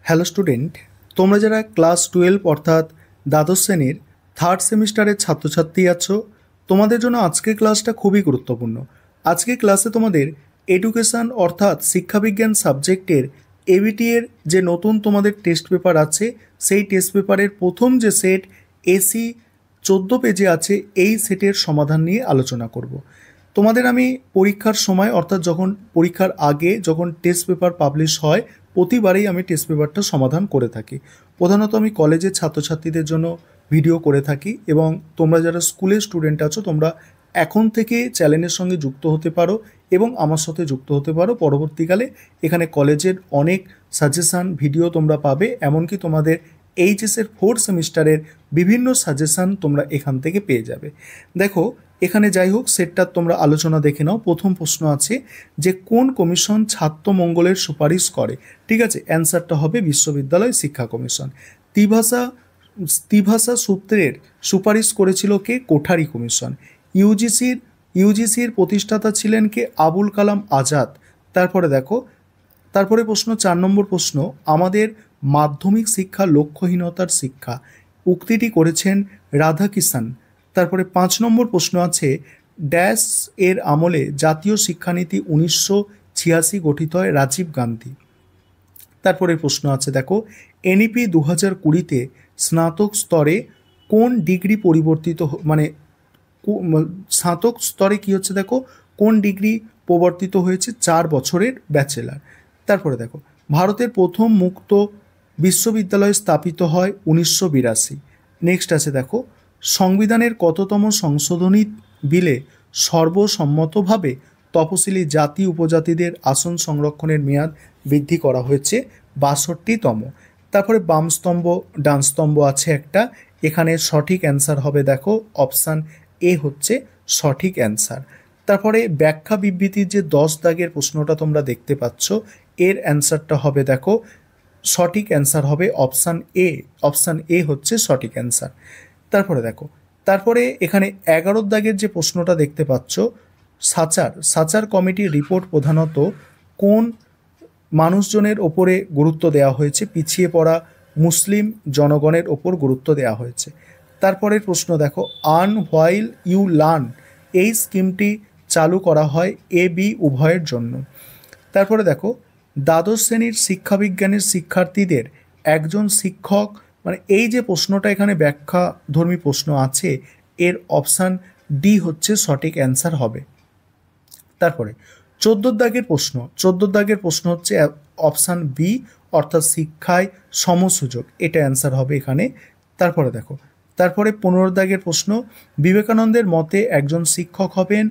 Hello student, তোমরা যারা class 12 অর্থাৎ দ্বাদশ শ্রেণীর থার্ড সেমিস্টারের ছাত্রছাত্রী আছো, তোমাদের জন্য আজকের ক্লাসটা খুবই গুরুত্বপূর্ণ। আজকের ক্লাসে তোমাদের এডুকেশন অর্থাৎ শিক্ষাবিজ্ঞান সাবজেক্টের এবিটি এর যে নতুন তোমাদের টেস্ট পেপার আছে, সেই টেস্ট পেপারের প্রথম যে সেট এসি 14 পেজে আছে, এই সেটের সমাধান নিয়ে আলোচনা করব। তোমাদের আমি পরীক্ষার সময় অর্থাৎ যখন পরীক্ষার আগে যখন টেস্ট পেপার পাবলিশ হয়, প্রতিবারেই আমি টেস্ট পেপারটা সমাধান করে থাকি। প্রধানত আমি কলেজের ছাত্রছাত্রীদের জন্য ভিডিও করে থাকি এবং তোমরা যারা স্কুলের স্টুডেন্ট আছো তোমরা এখন থেকে চ্যানেলের সঙ্গে যুক্ত হতে পারো এবং আমার সাথে যুক্ত হতে পারো। পরবর্তীকালে এখানে কলেজের অনেক সাজেশান ভিডিও তোমরা পাবে, এমনকি তোমাদের এইচএসের 4th সেমিস্টারের বিভিন্ন সাজেশান তোমরা এখান থেকে পেয়ে যাবে। দেখো এখানে যাই হোক, সেটটার তোমরা আলোচনা দেখে নাও। প্রথম প্রশ্ন আছে যে কোন কমিশন ছাত্র মঙ্গলের সুপারিশ করে? ঠিক আছে, অ্যান্সারটা হবে বিশ্ববিদ্যালয় শিক্ষা কমিশন। ত্রিভাষা সূত্রের সুপারিশ করেছিল কে? কোঠারি কমিশন। ইউজিসির প্রতিষ্ঠাতা ছিলেন কে? আবুল কালাম আজাদ। তারপরে প্রশ্ন 4 নম্বর প্রশ্ন, আমাদের মাধ্যমিক শিক্ষা লক্ষ্যহীনতার শিক্ষা, উক্তিটি করেছেন রাধাকিষান। তারপরে 5 নম্বর প্রশ্ন আছে, ড্যাশ এর আমলে জাতীয় শিক্ষানীতি 1986 গঠিত হয়? রাজীব গান্ধী। তারপরে প্রশ্ন আছে দেখো, এনইপি 2020-তে স্নাতক স্তরে কোন ডিগ্রি পরিবর্তিত স্নাতক স্তরে কি হচ্ছে দেখো, কোন ডিগ্রি প্রবর্তিত হয়েছে? 4 বছরের ব্যাচেলার। তারপরে দেখো, ভারতের প্রথম মুক্ত বিশ্ববিদ্যালয় স্থাপিত হয় 1982। নেক্সট আছে দেখো, সংবিধানের কততম সংশোধনী বিলে সর্বসম্মতভাবে তপশিলি জাতি উপজাতিদের আসন সংরক্ষণের মেয়াদ বৃদ্ধি করা হয়েছে? 62তম। তারপরে বামস্তম্ভ ডানস্তম্ভ আছে একটা, এখানে সঠিক অ্যান্সার হবে দেখো অপশান এ হচ্ছে সঠিক অ্যান্সার। তারপরে ব্যাখ্যা বিবৃতির যে 10 দাগের প্রশ্নটা তোমরা দেখতে পাচ্ছ, এর অ্যান্সারটা হবে দেখো সঠিক অ্যান্সার হবে অপশান এ। অপশান এ হচ্ছে সঠিক অ্যান্সার। তারপরে এখানে 11 দাগের যে প্রশ্নটা দেখতে পাচ্ছ, সাচার কমিটির রিপোর্ট প্রধানত কোন মানুষজনের ওপরে গুরুত্ব দেওয়া হয়েছে? পিছিয়ে পড়া মুসলিম জনগণের ওপর গুরুত্ব দেওয়া হয়েছে। তারপরের প্রশ্ন দেখো, আর্ন হোয়াইল ইউ লার্ন, এই স্কিমটি চালু করা হয় এ বি উভয়ের জন্য। তারপরে দেখো, দ্বাদশ শ্রেণীর শিক্ষাবিজ্ঞানের শিক্ষার্থীদের একজন শিক্ষক, এই যে প্রশ্নটা এখানে ব্যাখ্যাধর্মী প্রশ্ন আছে, এর অপশান ডি হচ্ছে সঠিক অ্যান্সার হবে। তারপরে 14 দাগের প্রশ্ন হচ্ছে অপশান বি, অর্থাৎ শিক্ষায় সমসুযোগ, এটা অ্যান্সার হবে এখানে। তারপরে 15 দাগের প্রশ্ন, বিবেকানন্দের মতে একজন শিক্ষক হবেন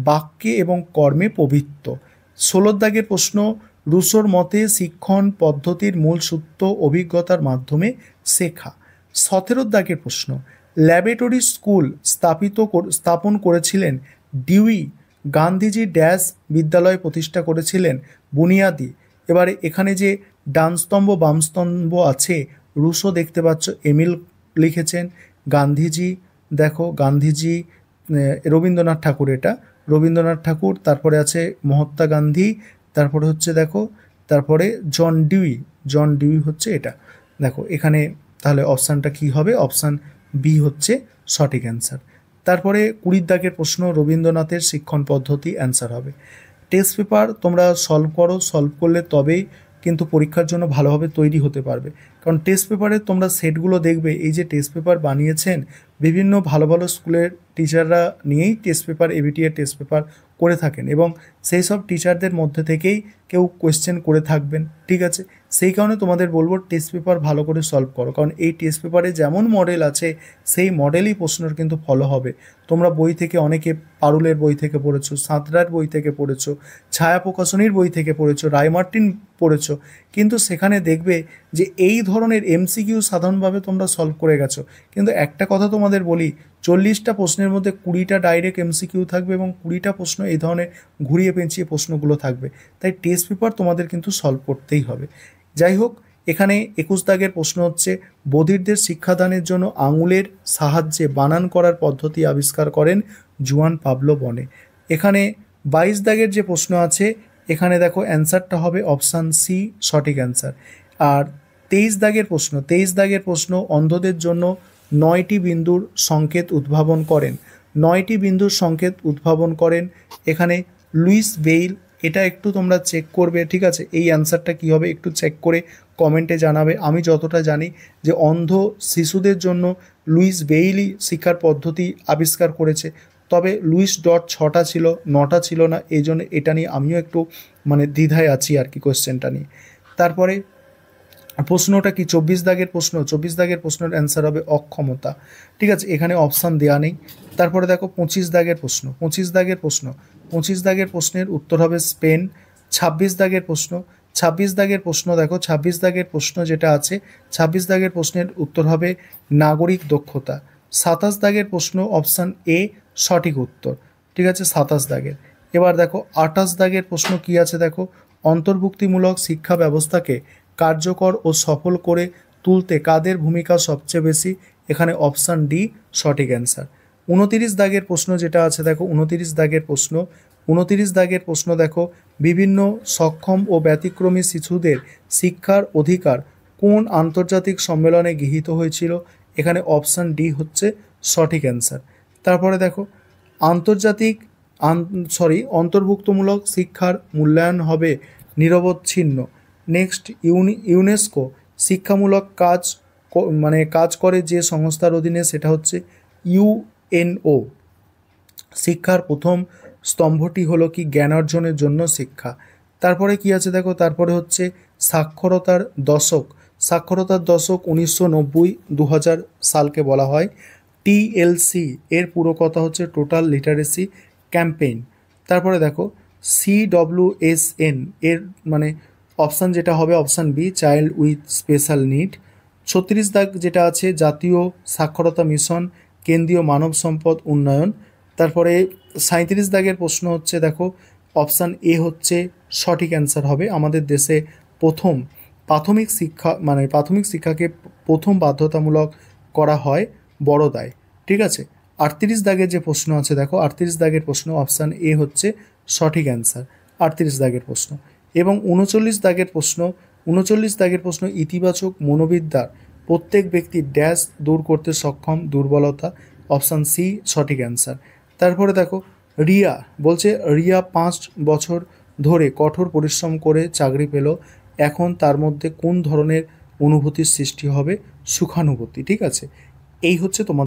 বাক্যে এবং কর্মে প্রবৃত্ত। 16 দাগের প্রশ্ন, রুশোর মতে শিক্ষণ পদ্ধতির মূল সূত্র অভিজ্ঞতার মাধ্যমে শেখা। 17 দাগের প্রশ্ন, ল্যাবরেটরি স্কুল স্থাপন করেছিলেন ডিউই। গান্ধীজি ড্যাশ বিদ্যালয় প্রতিষ্ঠা করেছিলেন? বুনিয়াদি। এবারে এখানে যে ডানস্তম্ভ বামস্তম্ভ আছে, রুশো দেখতে পাচ্ছ, এমিল লিখেছেন, গান্ধীজি দেখো গান্ধীজি রবীন্দ্রনাথ ঠাকুর, এটা রবীন্দ্রনাথ ঠাকুর। তারপরে আছে মহাত্মা গান্ধী। তারপরে হচ্ছে দেখো, তারপরে জন ডিউই হচ্ছে এটা। দেখো এখানে তাহলে অপশানটা কি হবে? অপশান বি হচ্ছে সঠিক অ্যান্সার। তারপরে 20 দাগের প্রশ্ন, রবীন্দ্রনাথের শিক্ষণ পদ্ধতি, অ্যান্সার হবে। টেস্ট পেপার তোমরা সলভ করলে তবেই কিন্তু পরীক্ষার জন্য ভালোভাবে তৈরি হতে পারবে। কারণ টেস্ট পেপারের তোমরা সেটগুলো দেখবে, এই যে টেস্ট পেপার বানিয়েছেন বিভিন্ন ভালো ভালো স্কুলের টিচাররা নিয়েই টেস্ট পেপার, এবিটি এর টেস্ট পেপার করে থাকেন এবং সেই সব টিচারদের মধ্যে থেকেই কেউ কোয়েশ্চেন করে থাকবেন। ঠিক আছে, সেই কারণে তোমাদের বলবো টেস্ট পেপার ভালো করে সলভ করো, কারণ এই টেস্ট পেপারে যেমন মডেল আছে সেই মডেলই প্রশ্নের কিন্তু ফলো হবে। তোমরা বই থেকে অনেকে পারুলের বই থেকে পড়েছো, সাঁতরার বই থেকে পড়েছো, ছায়া প্রকাশনীর বই থেকে পড়েছো, রায়মার্টিন পড়েছো, কিন্তু সেখানে দেখবে যে এই ধরনের এমসিকিউ সাধারণভাবে তোমরা সলভ করে গেছো। কিন্তু একটা কথা তোমাদের বলি, 40টা প্রশ্নের মধ্যে 20টা ডাইরেক্ট এমসিকিউ থাকবে এবং 20টা প্রশ্ন এই ধরনের ঘুরিয়ে পেঁচিয়ে প্রশ্নগুলো থাকবে। তাই টেস্ট পেপার তোমাদের কিন্তু সলভ করতেই হবে। যাই হোক, এখানে 21 দাগের প্রশ্ন হচ্ছে, বধিরদের শিক্ষাদানের জন্য আঙুলের সাহায্যে বানান করার পদ্ধতি আবিষ্কার করেন জুয়ান পাবলো বনে। এখানে 22 দাগের যে প্রশ্ন আছে, এখানে দেখো অ্যান্সারটা হবে অপশান সি সঠিক অ্যান্সার। আর তেইশ দাগের প্রশ্ন অন্ধদের জন্য 9টি বিন্দুর সংকেত উদ্ভাবন করেন। 9টি বিন্দুর সংকেত উদ্ভাবন করেন এখানে লুইস বেইল। এটা একটু তোমরা চেক করবে, ঠিক আছে? এই অ্যান্সারটা কী হবে একটু চেক করে কমেন্টে জানাবে। আমি যতটা জানি যে অন্ধ শিশুদের জন্য লুইস বেইলই শিক্ষার পদ্ধতি আবিষ্কার করেছে, তবে লুইস ডট 6টা ছিল, 9টা ছিল না, এই জন্য এটা নিয়ে আমিও একটু মানে দ্বিধায় আছি আর কি কোয়েশ্চেনটা নিয়ে। তারপরে প্রশ্নটা কি 24 দাগের প্রশ্ন, 24 দাগের প্রশ্নের অ্যান্সার হবে অক্ষমতা, ঠিক আছে? এখানে অপশান দেওয়া নেই। তারপরে দেখো 25 দাগের প্রশ্ন, 25 দাগের প্রশ্ন, 25 দাগের প্রশ্নের উত্তর হবে স্পেন। 26 দাগের প্রশ্ন, 26 দাগের প্রশ্ন দেখো, 26 দাগের প্রশ্ন যেটা আছে, 26 দাগের প্রশ্নের উত্তর হবে নাগরিক দক্ষতা। 27 দাগের প্রশ্ন অপশান এ সঠিক উত্তর, ঠিক আছে? 27 দাগের। এবার দেখো 28 দাগের প্রশ্ন কি আছে দেখো, অন্তর্ভুক্তিমূলক শিক্ষা ব্যবস্থাকে কার্যকর ও সফল করে তুলতে কাদের ভূমিকা সবচেয়ে বেশি? এখানে অপশান ডি সঠিক অ্যান্সার। 29 দাগের প্রশ্ন যেটা আছে দেখো, 29 দাগের প্রশ্ন, 29 দাগের প্রশ্ন দেখো, বিভিন্ন সক্ষম ও ব্যতিক্রমী শিশুদের শিক্ষার অধিকার কোন আন্তর্জাতিক সম্মেলনে গৃহীত হয়েছিল? এখানে অপশান ডি হচ্ছে সঠিক অ্যান্সার। তারপরে দেখো অন্তর্ভুক্তমূলক শিক্ষার মূল্যায়ন হবে নিরবচ্ছিন্ন। নেক্সট, ইউনেস্কো শিক্ষামূলক কাজ করে যে সংস্থার অধীনে, সেটা হচ্ছে ইউএনও। শিক্ষার প্রথম স্তম্ভটি হলো কি? জ্ঞান অর্জনের জন্য শিক্ষা। তারপরে কি আছে দেখো, তারপরে হচ্ছে সাক্ষরতার দশক। সাক্ষরতার দশক 1990-2000 সালকে বলা হয়। টিএলসি এর পুরো কথা হচ্ছে টোটাল লিটারেসি ক্যাম্পেইন। তারপরে দেখো সিডব্লিউএসএন এর মানে অপশান যেটা হবে option B child with special need. 36 দাগ যেটা আছে জাতীয় সাক্ষরতা মিশন, কেন্দ্রীয় মানব সম্পদ উন্নয়ন। তারপরে 37 দাগের প্রশ্ন হচ্ছে দেখো, অপশান এ হচ্ছে সঠিক অ্যান্সার হবে। আমাদের দেশে প্রথম প্রাথমিক শিক্ষাকে প্রথম বাধ্যতামূলক করা হয় বড়োদায়, ঠিক আছে? 38 দাগের যে প্রশ্ন আছে দেখো, 38 দাগের প্রশ্ন অপশান এ হচ্ছে সঠিক অ্যান্সার, 38 দাগের প্রশ্ন। এবং 39 দাগের প্রশ্ন ইতিবাচক মনোবিদ্যার প্রত্যেক ব্যক্তির ড্যাশ দূর করতে সক্ষম দুর্বলতা, অপশান সি সঠিক অ্যান্সার। তারপরে দেখো রিয়া 5 বছর ধরে কঠোর পরিশ্রম করে চাকরি পেল, এখন তার মধ্যে কোন ধরনের অনুভূতির সৃষ্টি হবে? সুখানুভূতি, ঠিক আছে? এই হচ্ছে তোমাদের